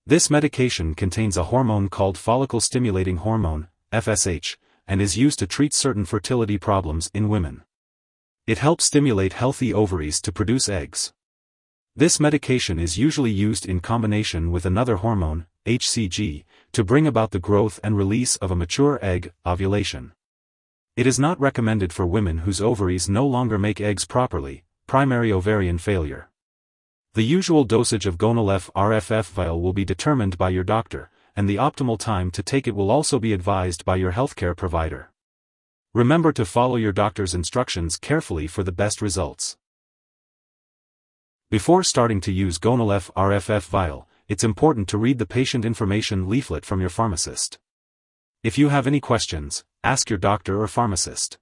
This medication contains a hormone called follicle-stimulating hormone, FSH, and is used to treat certain fertility problems in women. It helps stimulate healthy ovaries to produce eggs. This medication is usually used in combination with another hormone, HCG, to bring about the growth and release of a mature egg, ovulation. It is not recommended for women whose ovaries no longer make eggs properly, primary ovarian failure. The usual dosage of Gonal-F Rff Vial will be determined by your doctor, and the optimal time to take it will also be advised by your healthcare provider. Remember to follow your doctor's instructions carefully for the best results. Before starting to use Gonal-F Rff Vial, it's important to read the patient information leaflet from your pharmacist. If you have any questions, ask your doctor or pharmacist.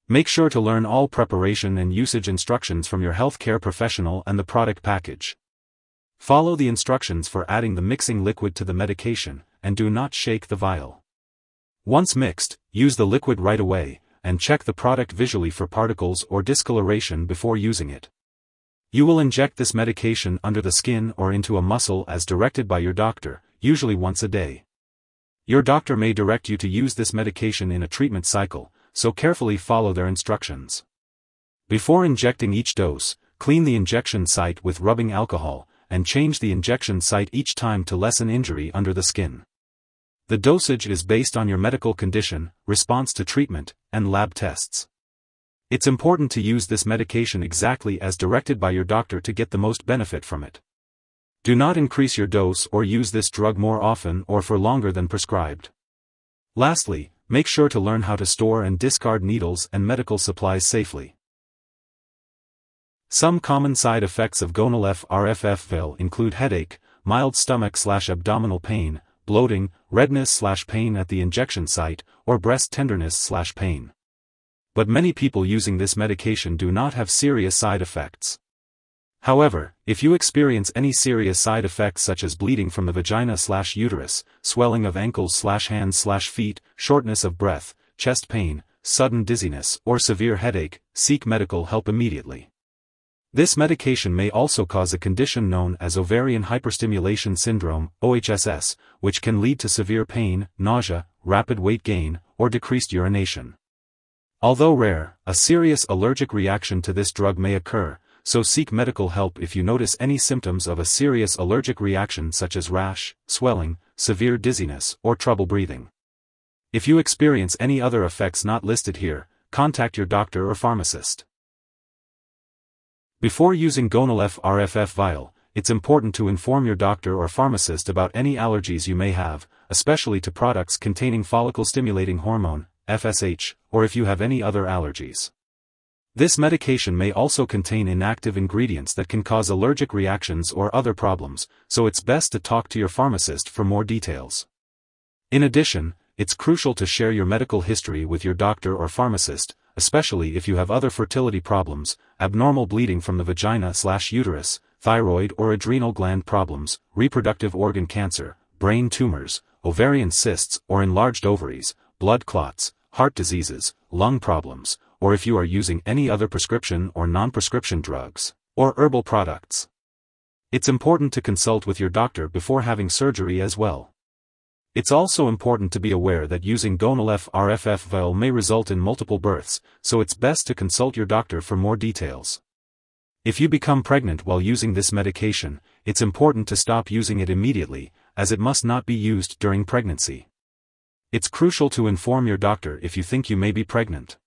Make sure to learn all preparation and usage instructions from your healthcare professional and the product package. Follow the instructions for adding the mixing liquid to the medication, and do not shake the vial. Once mixed, use the liquid right away, and check the product visually for particles or discoloration before using it. You will inject this medication under the skin or into a muscle as directed by your doctor, usually once a day. Your doctor may direct you to use this medication in a treatment cycle, so carefully follow their instructions. Before injecting each dose, clean the injection site with rubbing alcohol, and change the injection site each time to lessen injury under the skin. The dosage is based on your medical condition, response to treatment, and lab tests. It's important to use this medication exactly as directed by your doctor to get the most benefit from it. Do not increase your dose or use this drug more often or for longer than prescribed. Lastly, make sure to learn how to store and discard needles and medical supplies safely. Some common side effects of Gonal-F Rff Vial include headache, mild stomach/abdominal pain, bloating, redness/pain at the injection site, or breast tenderness/pain. But many people using this medication do not have serious side effects. However, if you experience any serious side effects such as bleeding from the vagina/uterus, swelling of ankles/hands/feet, shortness of breath, chest pain, sudden dizziness, or severe headache, seek medical help immediately. This medication may also cause a condition known as ovarian hyperstimulation syndrome, OHSS, which can lead to severe pain, nausea, rapid weight gain, or decreased urination. Although rare, a serious allergic reaction to this drug may occur, so seek medical help if you notice any symptoms of a serious allergic reaction such as rash, swelling, severe dizziness, or trouble breathing. If you experience any other effects not listed here, contact your doctor or pharmacist. Before using Gonal-F Rff Vial, it's important to inform your doctor or pharmacist about any allergies you may have, especially to products containing follicle-stimulating hormone, FSH, or if you have any other allergies. This medication may also contain inactive ingredients that can cause allergic reactions or other problems, so it's best to talk to your pharmacist for more details. In addition, it's crucial to share your medical history with your doctor or pharmacist, especially if you have other fertility problems, abnormal bleeding from the vagina/uterus, thyroid or adrenal gland problems, reproductive organ cancer, brain tumors, ovarian cysts or enlarged ovaries, blood clots, heart diseases, lung problems, or if you are using any other prescription or non-prescription drugs, or herbal products. It's important to consult with your doctor before having surgery as well. It's also important to be aware that using Gonal-F Rff Vial may result in multiple births, so it's best to consult your doctor for more details. If you become pregnant while using this medication, it's important to stop using it immediately, as it must not be used during pregnancy. It's crucial to inform your doctor if you think you may be pregnant.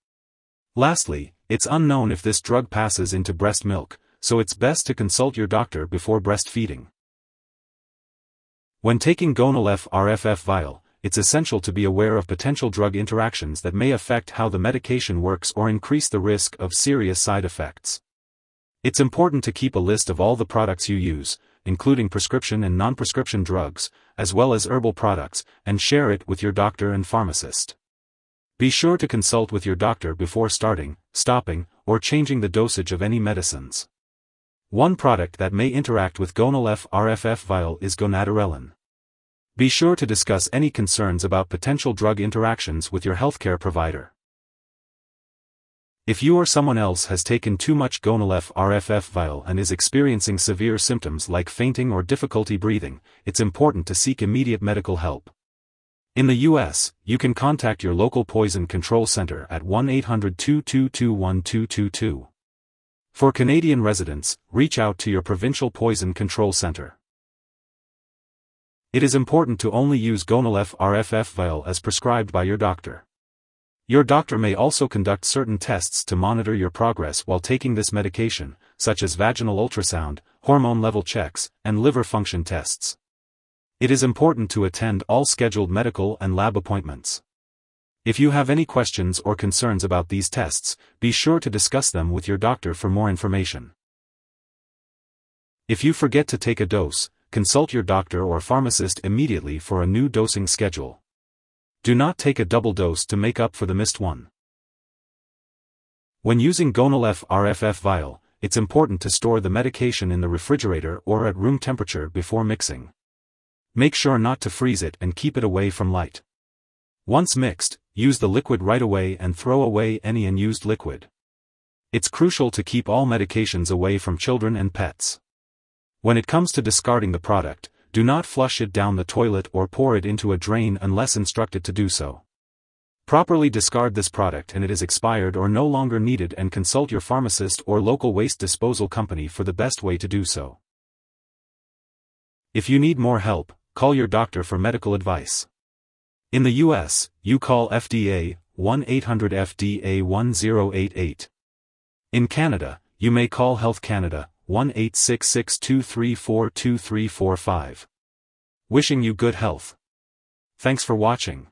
Lastly, it's unknown if this drug passes into breast milk, so it's best to consult your doctor before breastfeeding. When taking Gonal-F Rff Vial, it's essential to be aware of potential drug interactions that may affect how the medication works or increase the risk of serious side effects. It's important to keep a list of all the products you use, including prescription and non-prescription drugs, as well as herbal products, and share it with your doctor and pharmacist. Be sure to consult with your doctor before starting, stopping, or changing the dosage of any medicines. One product that may interact with Gonal-F Rff Vial is gonadorelin. Be sure to discuss any concerns about potential drug interactions with your healthcare provider. If you or someone else has taken too much Gonal-F Rff Vial and is experiencing severe symptoms like fainting or difficulty breathing, it's important to seek immediate medical help. In the U.S., you can contact your local poison control center at 1-800-222-1222. For Canadian residents, reach out to your provincial poison control center. It is important to only use Gonal-F Rff Vial as prescribed by your doctor. Your doctor may also conduct certain tests to monitor your progress while taking this medication, such as vaginal ultrasound, hormone level checks, and liver function tests. It is important to attend all scheduled medical and lab appointments. If you have any questions or concerns about these tests, be sure to discuss them with your doctor for more information. If you forget to take a dose, consult your doctor or pharmacist immediately for a new dosing schedule. Do not take a double dose to make up for the missed one. When using Gonal-F Rff Vial, it's important to store the medication in the refrigerator or at room temperature before mixing. Make sure not to freeze it and keep it away from light. Once mixed, use the liquid right away and throw away any unused liquid. It's crucial to keep all medications away from children and pets. When it comes to discarding the product, do not flush it down the toilet or pour it into a drain unless instructed to do so. Properly discard this product and it is expired or no longer needed, and consult your pharmacist or local waste disposal company for the best way to do so. If you need more help, call your doctor for medical advice. In the U.S., you call FDA, 1-800-FDA-1088. In Canada, you may call Health Canada, 1-866-234-2345. Wishing you good health. Thanks for watching.